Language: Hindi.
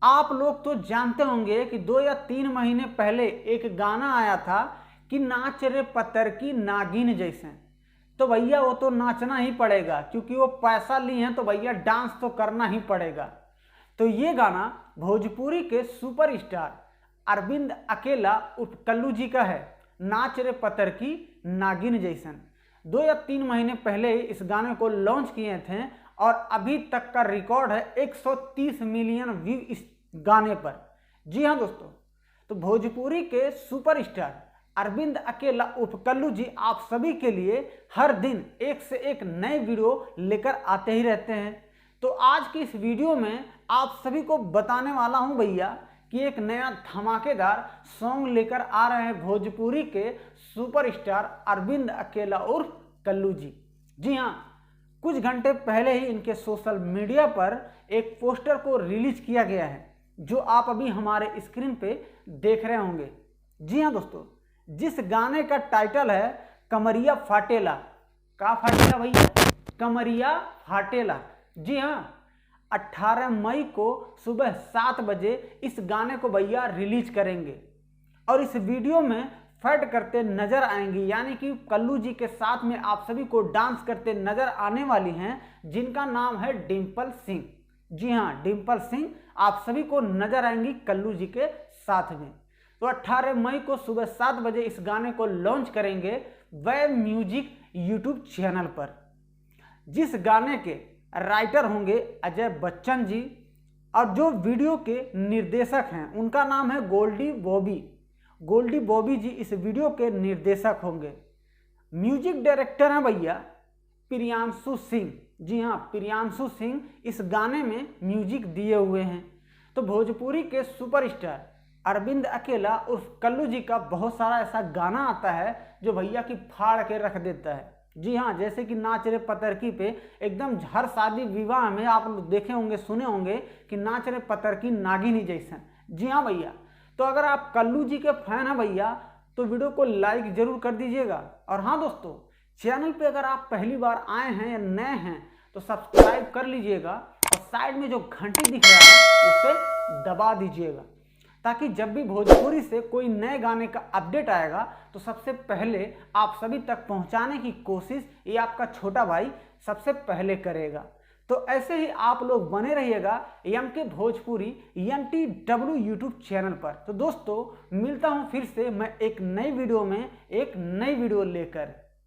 आप लोग तो जानते होंगे कि 2 या 3 महीने पहले एक गाना आया था कि नाच रे पत्थर की नागिन जैसे। तो भैया वो तो नाचना ही पड़ेगा, क्योंकि वो पैसा ली हैं तो भैया डांस तो करना ही पड़ेगा। तो ये गाना भोजपुरी के सुपरस्टार अरविंद अकेला उर्फ कल्लू जी का है, नाच रे पत्थर की नागिन जैसन। 2 या 3 महीने पहले ही इस गाने को लॉन्च किए थे और अभी तक का रिकॉर्ड है 130 मिलियन व्यू इस गाने पर। जी हाँ दोस्तों, तो भोजपुरी के सुपरस्टार अरविंद अकेला उर्फ कल्लू जी आप सभी के लिए हर दिन एक से एक नए वीडियो लेकर आते ही रहते हैं। तो आज की इस वीडियो में आप सभी को बताने वाला हूं भैया कि एक नया धमाकेदार सॉन्ग लेकर आ रहे हैं भोजपुरी के सुपरस्टार अरविंद अकेला उर्फ कल्लू जी। जी हाँ, कुछ घंटे पहले ही इनके सोशल मीडिया पर एक पोस्टर को रिलीज किया गया है, जो आप अभी हमारे स्क्रीन पे देख रहे होंगे। जी हाँ दोस्तों, जिस गाने का टाइटल है कमरिया फाटेला। का फाटेला भैया? कमरिया फाटेला। जी हाँ, 18 मई को सुबह 7 बजे इस गाने को भैया रिलीज करेंगे और इस वीडियो में फैट करते नजर आएंगी, यानी कि कल्लू जी के साथ में आप सभी को डांस करते नजर आने वाली हैं, जिनका नाम है डिम्पल सिंह। जी हाँ, डिम्पल सिंह आप सभी को नजर आएंगी कल्लू जी के साथ में। तो 18 मई को सुबह 7 बजे इस गाने को लॉन्च करेंगे वेब म्यूजिक यूट्यूब चैनल पर। जिस गाने के राइटर होंगे अजय बच्चन जी और जो वीडियो के निर्देशक हैं उनका नाम है गोल्डी बॉबी। गोल्डी बॉबी जी इस वीडियो के निर्देशक होंगे। म्यूजिक डायरेक्टर हैं भैया प्रियांशु सिंह। जी हाँ, प्रियांशु सिंह इस गाने में म्यूजिक दिए हुए हैं। तो भोजपुरी के सुपरस्टार अरविंद अकेला उर्फ कल्लू जी का बहुत सारा ऐसा गाना आता है जो भैया की फाड़ के रख देता है। जी हाँ, जैसे कि नाच रे पतरकी पे एकदम हर शादी विवाह में आप लोग देखे होंगे, सुने होंगे कि नाच रे पतरकी नागिनी जैसा। जी हाँ भैया, तो अगर आप कल्लू जी के फैन हैं भैया तो वीडियो को लाइक जरूर कर दीजिएगा। और हाँ दोस्तों, चैनल पे अगर आप पहली बार आए हैं या नए हैं तो सब्सक्राइब कर लीजिएगा और साइड में जो घंटी दिख रहा है उसे दबा दीजिएगा, ताकि जब भी भोजपुरी से कोई नए गाने का अपडेट आएगा तो सबसे पहले आप सभी तक पहुंचाने की कोशिश ये आपका छोटा भाई सबसे पहले करेगा। तो ऐसे ही आप लोग बने रहिएगा MK Bhojpuri NTW YouTube channel पर। तो दोस्तों, मिलता हूं फिर से मैं एक नई वीडियो में एक नई वीडियो लेकर।